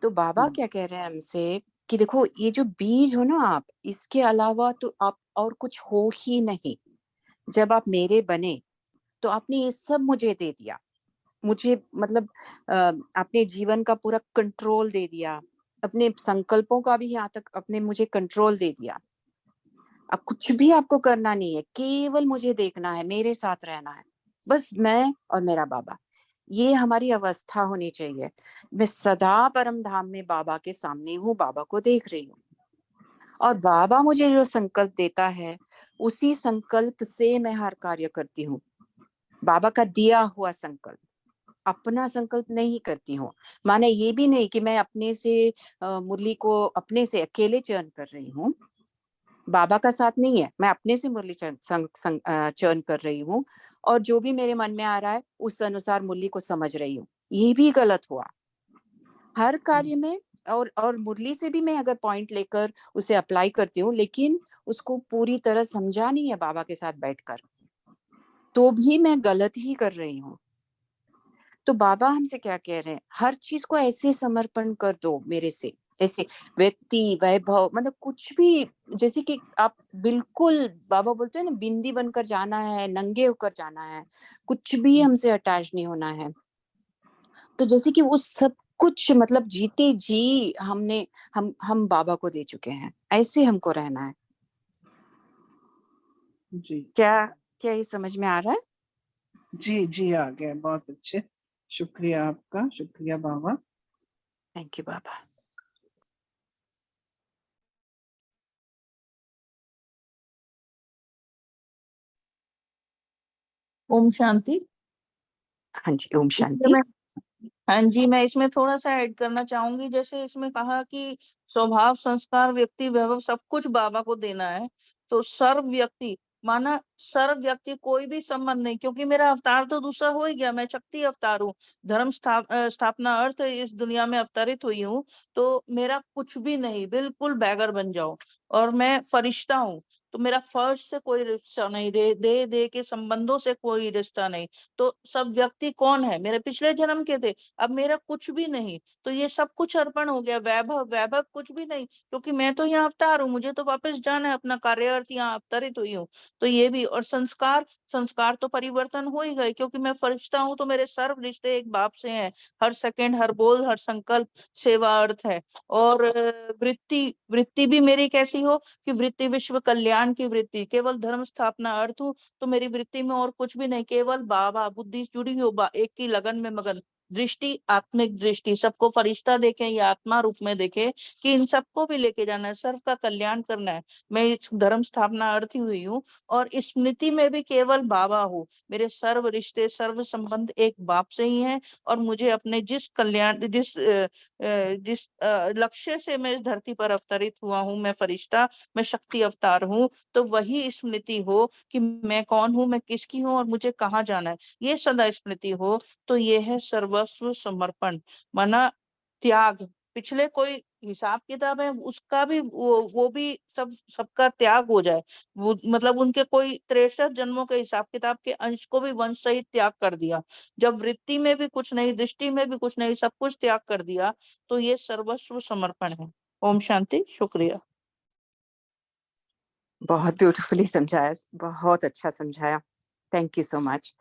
Speaker 2: तो बाबा क्या कह रहे हैं हमसे कि देखो ये जो बीज हो ना आप, इसके अलावा तो आप और कुछ हो ही नहीं। जब आप मेरे बने तो आपने ये सब मुझे दे दिया, मुझे मतलब अपने जीवन का पूरा कंट्रोल दे दिया, अपने संकल्पों का भी यहाँ तक अपने मुझे कंट्रोल दे दिया। अब कुछ भी आपको करना नहीं है, केवल मुझे देखना है, मेरे साथ रहना है, बस मैं और मेरा बाबा। ये हमारी अवस्था होनी चाहिए। मैं सदा परम धाम में बाबा के सामने हूँ, बाबा को देख रही हूँ, और बाबा मुझे जो संकल्प देता है उसी संकल्प से मैं हर कार्य करती हूँ। बाबा का दिया हुआ संकल्प, अपना संकल्प नहीं करती हूँ। माने ये भी नहीं कि मैं अपने से मुरली को अपने से अकेले चयन कर रही हूँ, बाबा का साथ नहीं है, मैं अपने से मुरली चयन कर रही हूँ, और जो भी मेरे मन में आ रहा है उस अनुसार मुरली को समझ रही हूँ। ये भी गलत हुआ हर कार्य में। और मुरली से भी मैं अगर पॉइंट लेकर उसे अप्लाई करती हूँ, लेकिन उसको पूरी तरह समझा नहीं है बाबा के साथ बैठकर, तो भी मैं गलत ही कर रही हूँ। तो बाबा हमसे क्या कह रहे हैं, हर चीज को ऐसे समर्पण कर दो मेरे से, ऐसे व्यक्ति, वैभव, मतलब कुछ भी, जैसे कि आप बिल्कुल, बाबा बोलते हैं ना, बिंदी बनकर जाना है, नंगे होकर जाना है, कुछ भी हमसे अटैच नहीं होना है। तो जैसे कि वो सब कुछ मतलब जीते जी हम बाबा को दे चुके हैं, ऐसे हमको रहना है।
Speaker 10: जी
Speaker 2: क्या ये समझ में आ रहा है?
Speaker 10: जी जी, आ गया, बहुत अच्छे, शुक्रिया आपका, शुक्रिया बाबा।
Speaker 2: थैंक यू बाबा।
Speaker 11: ओम शांति।
Speaker 2: हाँ जी, ओम शांति।
Speaker 11: हाँ जी, मैं इसमें थोड़ा सा ऐड करना चाहूंगी। जैसे इसमें कहा कि स्वभाव, संस्कार, व्यक्ति, वैभव सब कुछ बाबा को देना है, तो सर्व व्यक्ति माना सर्व व्यक्ति, कोई भी संबंध नहीं, क्योंकि मेरा अवतार तो दूसरा हो ही गया, मैं शक्ति अवतार हूँ, धर्म स्थापना अर्थ इस दुनिया में अवतरित हुई हूँ, तो मेरा कुछ भी नहीं, बिल्कुल बैगर बन जाओ। और मैं फरिश्ता हूँ, तो मेरा फर्ज से कोई रिश्ता नहीं, दे के संबंधों से कोई रिश्ता नहीं। तो सब व्यक्ति कौन है, मेरे पिछले जन्म के थे, अब मेरा कुछ भी नहीं, तो ये सब कुछ अर्पण हो गया। वैभव, वैभव कुछ भी नहीं, क्योंकि मैं तो यहाँ अवतार हूँ, मुझे तो वापस जाना है, अपना कार्य अर्थ यहाँ अवतरित हुई हूँ, तो ये भी। और संस्कार, संस्कार तो परिवर्तन हो ही गए, क्योंकि मैं फरिश्ता हूँ, तो मेरे सर्व रिश्ते एक बाप से हैं, हर सेकंड, हर बोल, हर संकल्प सेवा अर्थ है। और वृत्ति, वृत्ति भी मेरी कैसी हो कि वृत्ति विश्व कल्याण की वृत्ति, केवल धर्म स्थापना अर्थ हूँ, तो मेरी वृत्ति में और कुछ भी नहीं, केवल बाबा, बुद्धि जुड़ी हो, एक की लगन में मगन, दृष्टि आत्मिक दृष्टि, सबको फरिश्ता देखें या आत्मा रूप में देखें कि इन सबको भी लेके जाना है, सर्व का कल्याण करना है। मैं इस धर्म स्थापना अर्थी हुई हूँ और स्मृति में भी केवल बाबा हूँ। मेरे सर्व रिश्ते सर्व संबंध एक बाप से ही हैं और मुझे अपने जिस कल्याण जिस लक्ष्य से मैं इस धरती पर अवतरित हुआ हूँ, मैं फरिश्ता, मैं शक्ति अवतार हूँ, तो वही स्मृति हो कि मैं कौन हूँ, मैं किसकी हूँ और मुझे कहाँ जाना है, ये सदा स्मृति हो, तो ये है सर्वस्व समर्पण, माना त्याग। पिछले कोई हिसाब किताब है उसका भी वो भी सबका त्याग हो जाए। वो मतलब उनके कोई 63 जन्मों के हिसाब किताब के अंश को भी वंश सहित त्याग कर दिया। जब वृत्ति में भी कुछ नहीं, दृष्टि में भी कुछ नहीं, सब कुछ त्याग कर दिया, तो ये सर्वस्व समर्पण है। ओम शांति। शुक्रिया।
Speaker 2: बहुत ब्यूटीफुली समझाया, बहुत अच्छा समझाया। Thank you so much.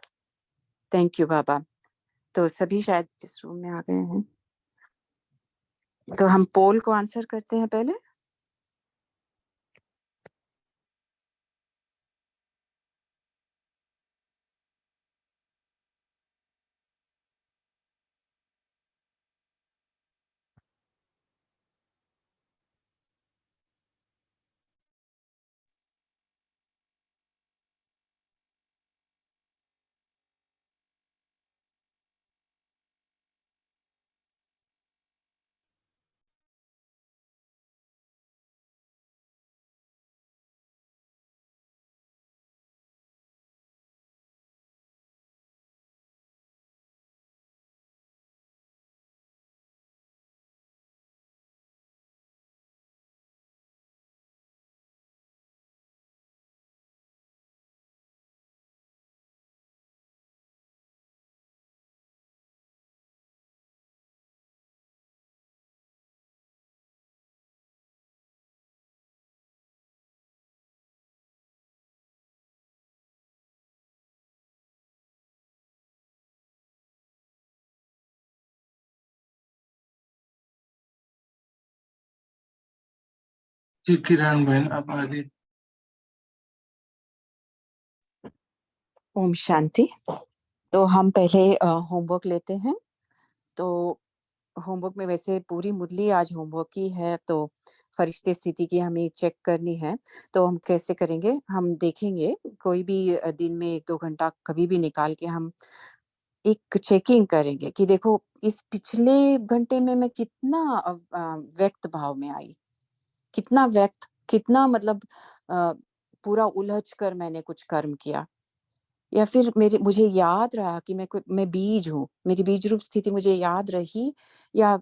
Speaker 2: Thank you बाबा। तो सभी शायद इस रूम में आ गए हैं, तो हम पोल को आंसर करते हैं पहले।
Speaker 1: जी किरण बहन, आप आगे।
Speaker 2: ओम शांति। तो हम पहले होमवर्क लेते हैं। तो होमवर्क में वैसे पूरी मुरली आज होमवर्क की है, तो फरिश्ते स्थिति की हमें चेक करनी है। तो हम कैसे करेंगे, हम देखेंगे कोई भी दिन में 1-2 घंटा कभी भी निकाल के हम एक चेकिंग करेंगे कि देखो इस पिछले घंटे में मैं कितना व्यक्त भाव में आई, कितना व्यक्त, कितना मतलब अ, पूरा उलझ कर मैंने कुछ कर्म किया, या फिर मेरे मुझे याद रहा कि मैं बीज हूँ, मेरी बीज रूप स्थिति मुझे याद रही, या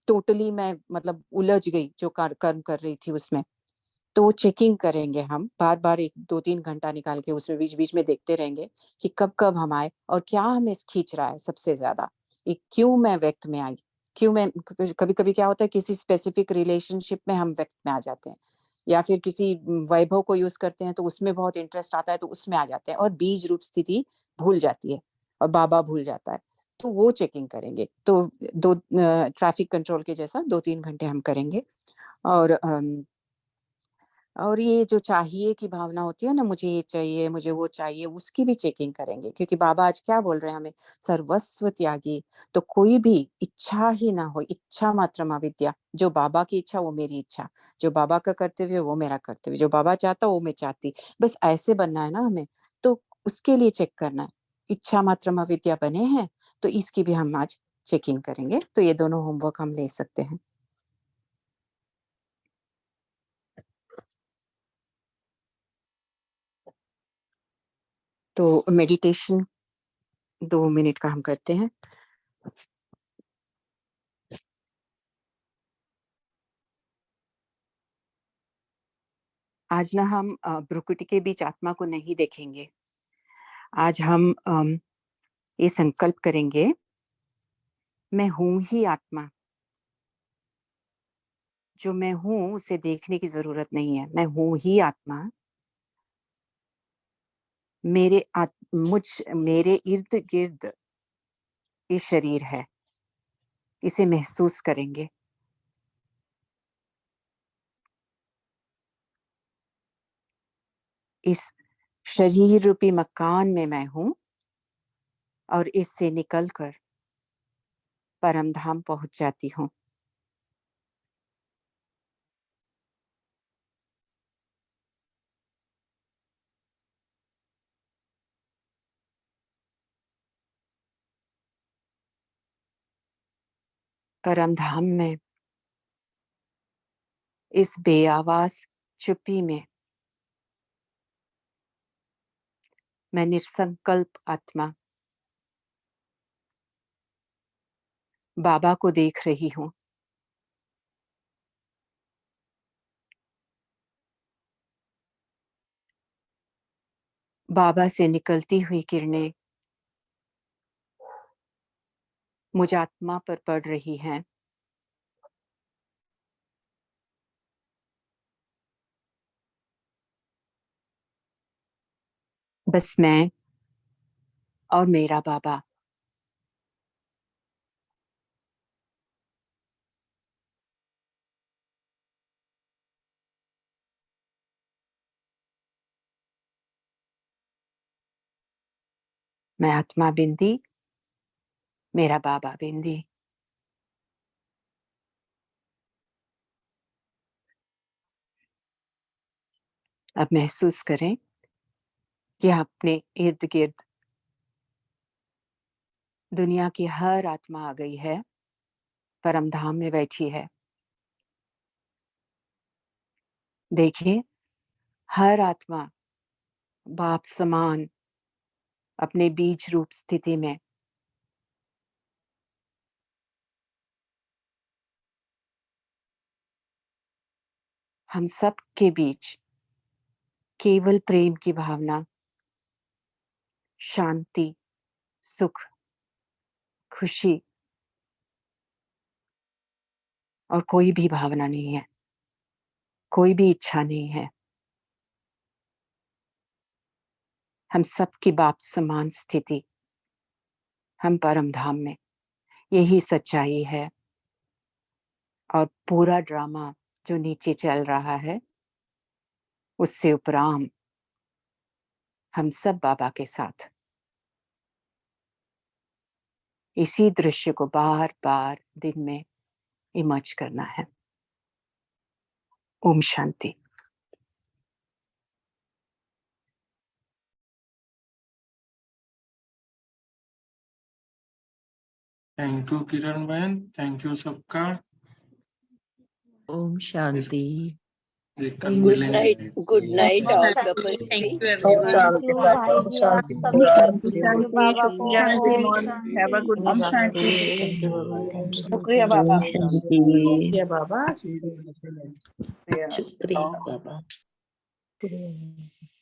Speaker 2: टोटली मैं मतलब उलझ गई जो कर्म कर रही थी उसमें। तो वो चेकिंग करेंगे हम बार बार, 1-2-3 घंटा निकाल के उसमें बीच बीच में देखते रहेंगे कि कब कब हम आए और क्या हमें खींच रहा है सबसे ज्यादा, ये क्यों मैं व्यक्त में आई, क्यों मैं, कभी कभी क्या होता है किसी स्पेसिफिक रिलेशनशिप में हम व्यक्त में आ जाते हैं, या फिर किसी वैभव को यूज करते हैं तो उसमें बहुत इंटरेस्ट आता है तो उसमें आ जाते हैं और बीज रूप स्थिति भूल जाती है और बाबा भूल जाता है। तो वो चेकिंग करेंगे। तो दो ट्रैफिक कंट्रोल के जैसा 2-3 घंटे हम करेंगे। और और ये जो चाहिए की भावना होती है ना, मुझे ये चाहिए, मुझे वो चाहिए, उसकी भी चेकिंग करेंगे, क्योंकि बाबा आज क्या बोल रहे हैं हमें, सर्वस्व त्यागी। तो कोई भी इच्छा ही ना हो, इच्छा मात्रम अविद्या। जो बाबा की इच्छा वो मेरी इच्छा, जो बाबा का कर्तव्य वो मेरा कर्तव्य, जो बाबा चाहता वो मैं चाहती, बस ऐसे बनना है ना हमें। तो उसके लिए चेक करना है, इच्छा मात्रम अविद्या बने हैं, तो इसकी भी हम आज चेकिंग करेंगे। तो ये दोनों होमवर्क हम ले सकते हैं। तो मेडिटेशन 2 मिनट का हम करते हैं। आज ना हम भ्रुकुटी के बीच आत्मा को नहीं देखेंगे। आज हम ये संकल्प करेंगे, मैं हूं ही आत्मा, जो मैं हूं उसे देखने की जरूरत नहीं है, मैं हूं ही आत्मा। मेरे इर्द गिर्द ये शरीर है, इसे महसूस करेंगे। इस शरीर रूपी मकान में मैं हूं और इससे निकलकर परम धाम पहुंच जाती हूँ। परम धाम में इस बेआवाज चुप्पी में मैं निसंकल्प आत्मा बाबा को देख रही हूँ। बाबा से निकलती हुई किरणें मुझ आत्मा पर पड़ रही हैं। बस मैं और मेरा बाबा। मैं आत्मा बिंदी, मेरा बाबा बिंदी। अब महसूस करें कि अपने इर्द गिर्द दुनिया की हर आत्मा आ गई है, परम धाम में बैठी है। देखिए, हर आत्मा बाप समान अपने बीज रूप स्थिति में हम सब के बीच केवल प्रेम की भावना, शांति, सुख, खुशी और कोई भी भावना नहीं है, कोई भी इच्छा नहीं है। हम सबकी बाप समान स्थिति, हम परम धाम में, यही सच्चाई है। और पूरा ड्रामा जो नीचे चल रहा है उससे उपराम हम सब बाबा के साथ। इसी दृश्य को बार बार दिन में इमर्ज करना है। ओम शांति।
Speaker 1: थैंक यू किरण बहन, थैंक यू सबका।
Speaker 4: ओम शांति।
Speaker 1: जी कल
Speaker 12: गुड
Speaker 1: मिलेंगे।
Speaker 12: नाइट ऑल कपल्स
Speaker 13: Thank
Speaker 12: भी।
Speaker 13: you everyone.
Speaker 3: थैंक यू भाई जी, आप सभी थैंक यू बाबा को।
Speaker 11: शांति
Speaker 3: ओम
Speaker 11: मॉर्निंग, हैव अ गुड
Speaker 3: शांति।
Speaker 11: शांति।
Speaker 3: थैंक यू बाबा, थैंक यू।
Speaker 11: शुक्रिया बाबा,
Speaker 4: शांति।
Speaker 11: शुक्रिया बाबा, शुक्रिया।
Speaker 4: शुक्रिया बाबा।
Speaker 3: शुक्रिया।